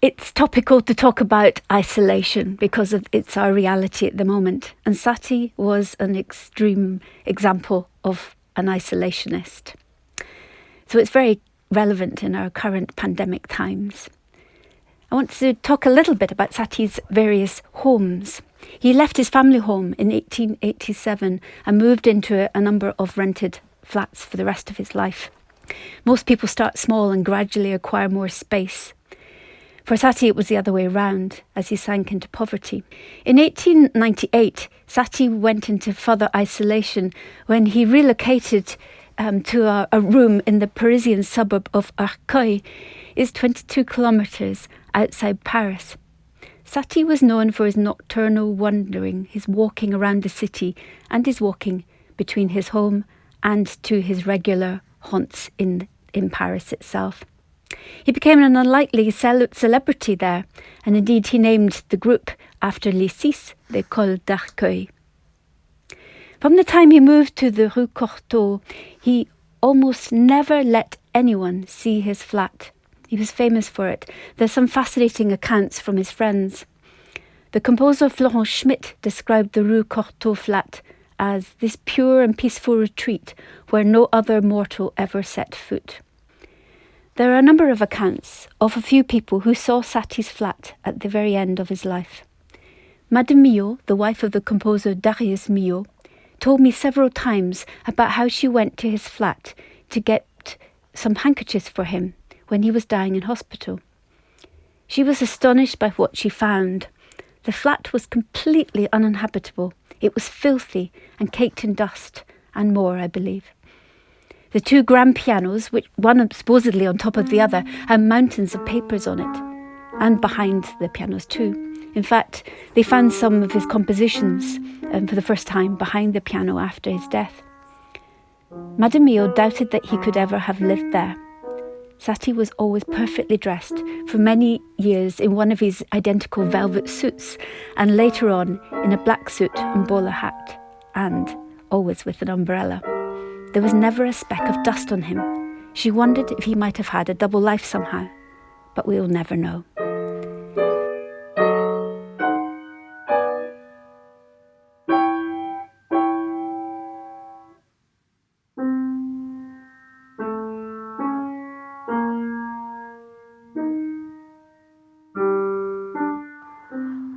It's topical to talk about isolation because it's our reality at the moment. And Satie was an extreme example of an isolationist. So it's very relevant in our current pandemic times. I want to talk a little bit about Satie's various homes. He left his family home in 1887 and moved into a number of rented flats for the rest of his life. Most people start small and gradually acquire more space. For Satie, it was the other way around, as he sank into poverty. In 1898, Satie went into further isolation when he relocated to a room in the Parisian suburb of Arcueil. It's 22 kilometres outside Paris. Satie was known for his nocturnal wandering, his walking around the city, and his walking between his home and to his regular haunts in Paris itself. He became an unlikely celebrity there, and indeed he named the group after Les Six, l'École d'Arcueil. From the time he moved to the Rue Courtauld, he almost never let anyone see his flat. He was famous for it. There's some fascinating accounts from his friends. The composer Florent Schmitt described the Rue Courtauld flat as this pure and peaceful retreat where no other mortal ever set foot. There are a number of accounts of a few people who saw Satie's flat at the very end of his life. Madame Millot, the wife of the composer Darius Milhaud, told me several times about how she went to his flat to get some handkerchiefs for him when he was dying in hospital. She was astonished by what she found. The flat was completely uninhabitable. It was filthy and caked in dust, and more, I believe. The two grand pianos, which one supposedly on top of the other, had mountains of papers on it, and behind the pianos too. In fact, they found some of his compositions for the first time behind the piano after his death. Madame Millot doubted that he could ever have lived there. Satie was always perfectly dressed, for many years in one of his identical velvet suits, and later on in a black suit and bowler hat, and always with an umbrella. There was never a speck of dust on him. She wondered if he might have had a double life somehow, but we will never know.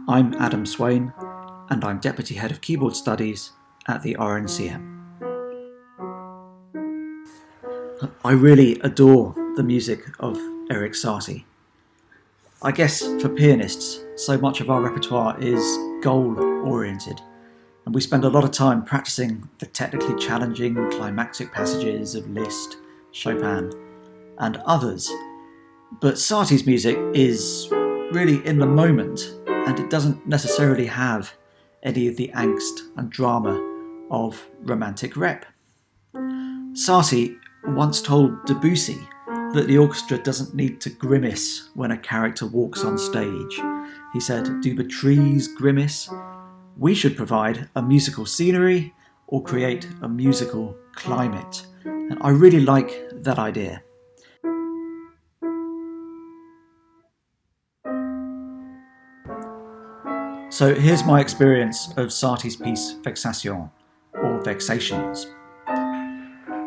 I'm Adam Swain, and I'm Deputy Head of Keyboard Studies at the RNCM. I really adore the music of Erik Satie. I guess for pianists, so much of our repertoire is goal-oriented, and we spend a lot of time practicing the technically challenging climactic passages of Liszt, Chopin, and others. But Satie's music is really in the moment, and it doesn't necessarily have any of the angst and drama of romantic rep. Satie once told Debussy that the orchestra doesn't need to grimace when a character walks on stage. He said, "Do the trees grimace? We should provide a musical scenery or create a musical climate." And I really like that idea. So here's my experience of Satie's piece Vexation, or Vexations.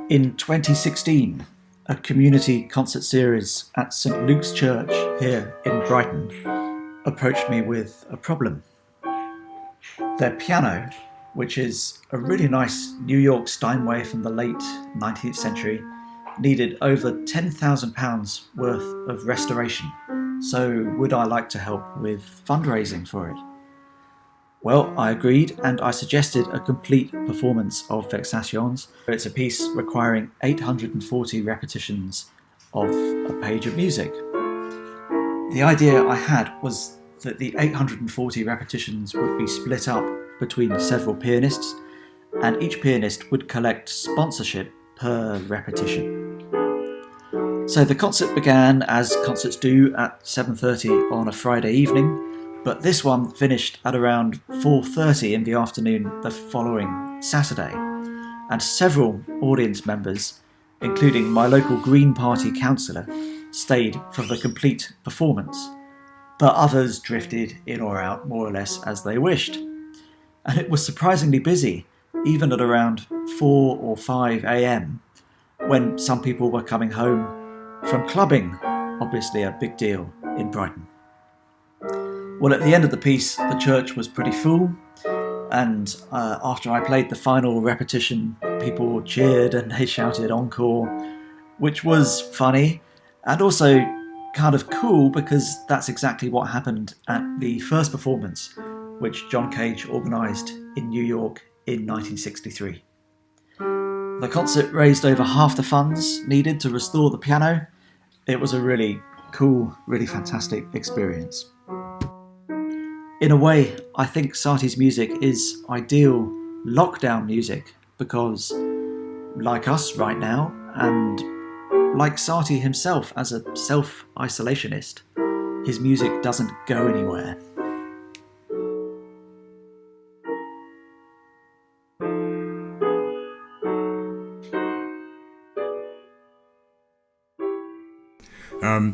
In 2016, a community concert series at St Luke's Church here in Brighton approached me with a problem. Their piano, which is a really nice New York Steinway from the late 19th century, needed over £10,000 worth of restoration. So would I like to help with fundraising for it? Well, I agreed, and I suggested a complete performance of Vexations. It's a piece requiring 840 repetitions of a page of music. The idea I had was that the 840 repetitions would be split up between several pianists, and each pianist would collect sponsorship per repetition. So the concert began, as concerts do, at 7:30 on a Friday evening, but this one finished at around 4:30 in the afternoon the following Saturday, and several audience members including my local Green Party councillor, stayed for the complete performance, but others drifted in or out more or less as they wished. And it was surprisingly busy, even at around 4 or 5 a.m, when some people were coming home from clubbing, obviously a big deal in Brighton. Well, at the end of the piece, the church was pretty full, and after I played the final repetition, people cheered and they shouted encore, which was funny and also kind of cool because that's exactly what happened at the first performance, which John Cage organised in New York in 1963. The concert raised over half the funds needed to restore the piano. It was a really cool, really fantastic experience. In a way, I think Satie's music is ideal lockdown music because, like us right now, and like Satie himself as a self-isolationist, his music doesn't go anywhere.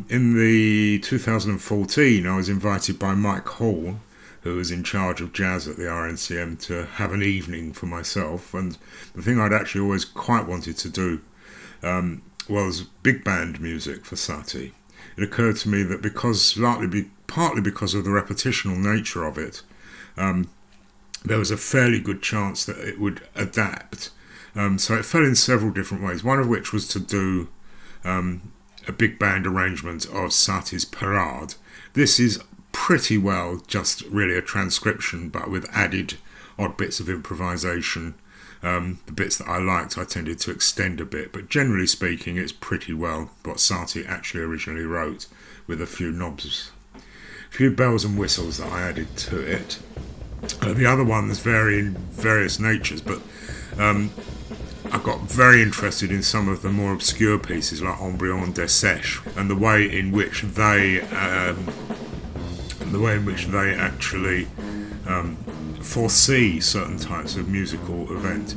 In the 2014, I was invited by Mike Hall, who was in charge of jazz at the RNCM, to have an evening for myself. And the thing I'd actually always quite wanted to do was big band music for Satie. It occurred to me that partly because of the repetitional nature of it, there was a fairly good chance that it would adapt. So it fell in several different ways, one of which was to do a big band arrangement of Satie's Parade. This is pretty well just really a transcription, but with added odd bits of improvisation. The bits that I liked I tended to extend a bit, but generally speaking it's pretty well what Satie actually originally wrote, with a few knobs, a few bells and whistles that I added to it. The other ones vary in various natures, but I got very interested in some of the more obscure pieces like Embryon des Sèches and the way in which they actually foresee certain types of musical event.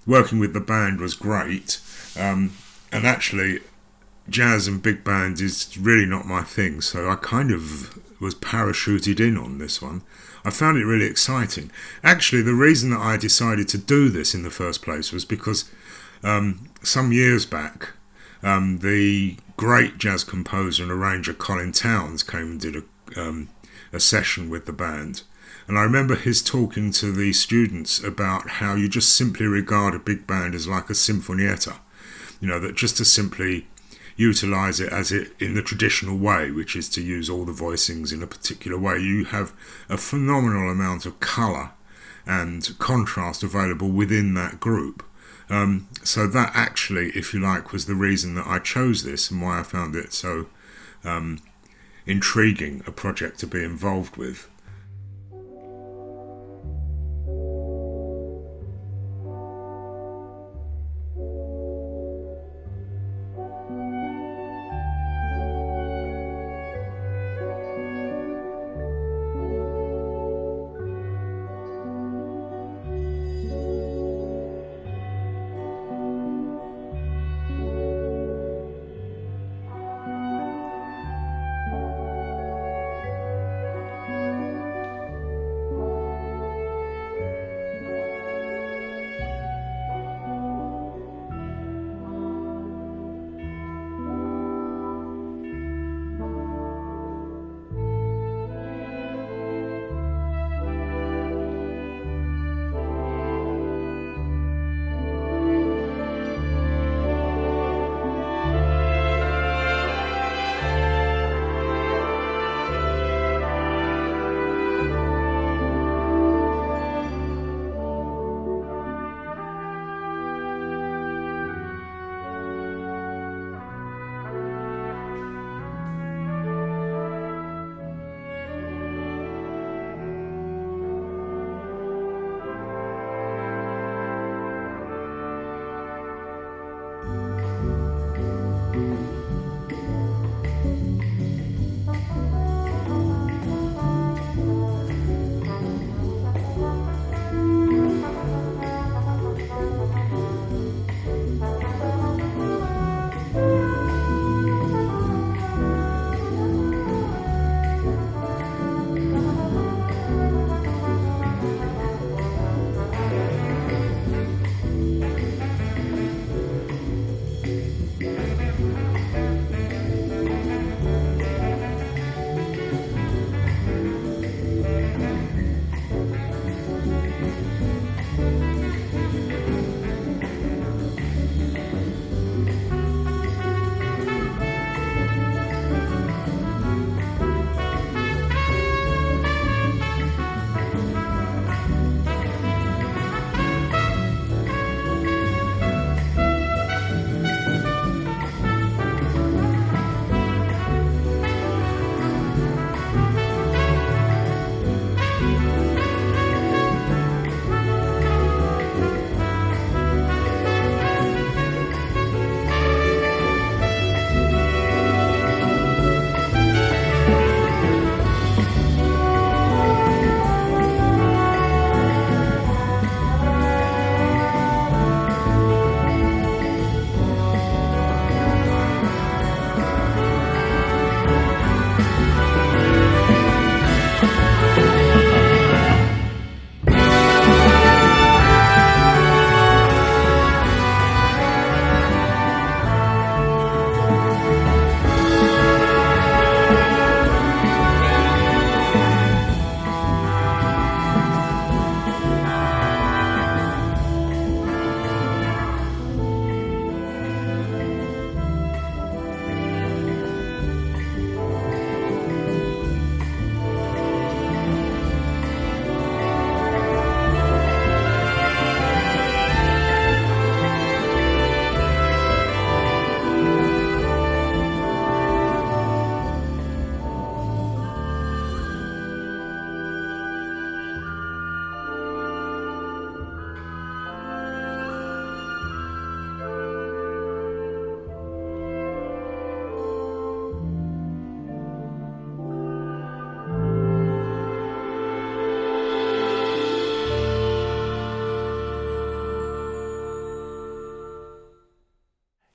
Working with the band was great, and actually jazz and big band is really not my thing, so I kind of was parachuted in on this one. I found it really exciting. Actually, the reason that I decided to do this in the first place was because some years back the great jazz composer and arranger Colin Towns came and did a session with the band. And I remember his talking to the students about how you just simply regard a big band as like a sinfonietta, that just to simply utilise it as it in the traditional way, which is to use all the voicings in a particular way. You have a phenomenal amount of colour and contrast available within that group. So that actually, if you like, was the reason that I chose this and why I found it so intriguing a project to be involved with.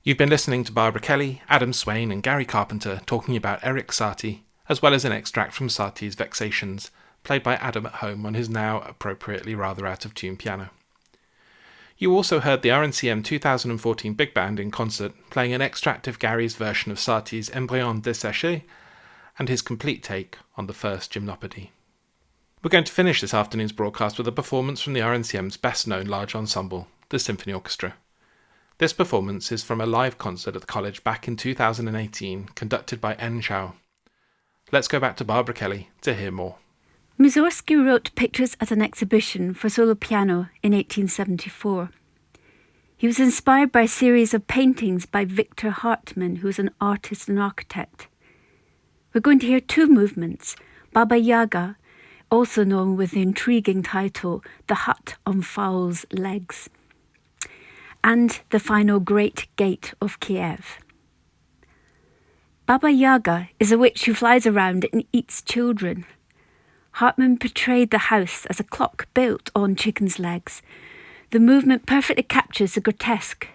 You've been listening to Barbara Kelley, Adam Swain and Gary Carpenter talking about Erik Satie, as well as an extract from Satie's Vexations, played by Adam at home on his now appropriately rather out-of-tune piano. You also heard the RNCM 2014 Big Band in concert playing an extract of Gary's version of Satie's Embryon Desséché and his complete take on the first Gymnopédie. We're going to finish this afternoon's broadcast with a performance from the RNCM's best-known large ensemble, the Symphony Orchestra. This performance is from a live concert at the college back in 2018, conducted by N. Chow. Let's go back to Barbara Kelley to hear more. Mussorgsky wrote pictures at an exhibition for solo piano in 1874. He was inspired by a series of paintings by Victor Hartmann, who was an artist and architect. We're going to hear two movements, Baba Yaga, also known with the intriguing title The Hut on Fowl's Legs, and the final Great Gate of Kiev. Baba Yaga is a witch who flies around and eats children. Hartmann portrayed the house as a clock built on chickens' legs. The movement perfectly captures the grotesque,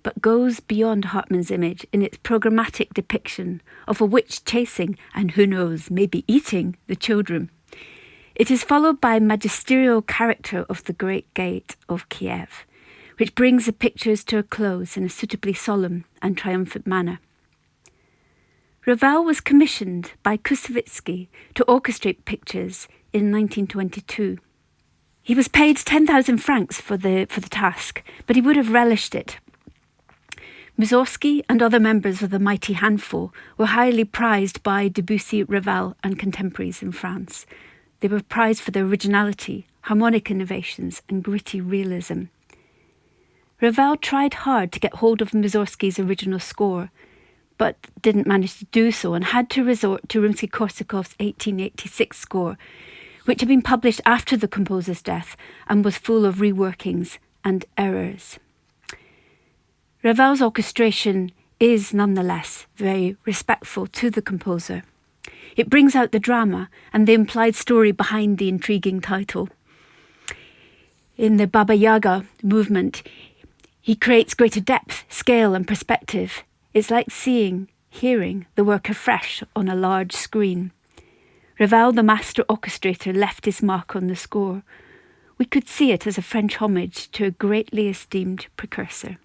but goes beyond Hartmann's image in its programmatic depiction of a witch chasing, and who knows, maybe eating, the children. It is followed by a magisterial character of the Great Gate of Kiev, which brings the pictures to a close in a suitably solemn and triumphant manner. Ravel was commissioned by Kusevitsky to orchestrate pictures in 1922. He was paid 10,000 francs for the task, but he would have relished it. Mussorgsky and other members of the mighty handful were highly prized by Debussy, Ravel and contemporaries in France. They were prized for their originality, harmonic innovations and gritty realism. Ravel tried hard to get hold of Mussorgsky's original score, but didn't manage to do so and had to resort to Rimsky-Korsakov's 1886 score, which had been published after the composer's death and was full of reworkings and errors. Ravel's orchestration is nonetheless very respectful to the composer. It brings out the drama and the implied story behind the intriguing title. In the Baba Yaga movement, he creates greater depth, scale and perspective. It's like hearing the work afresh on a large screen. Ravel, the master orchestrator, left his mark on the score. We could see it as a French homage to a greatly esteemed precursor.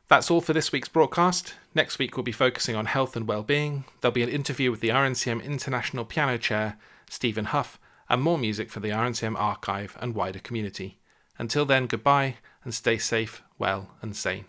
That's all for this week's broadcast. Next week we'll be focusing on health and well-being. There'll be an interview with the RNCM International Piano Chair, Stephen Huff, and more music for the RNCM archive and wider community. Until then, goodbye, and stay safe, well and sane.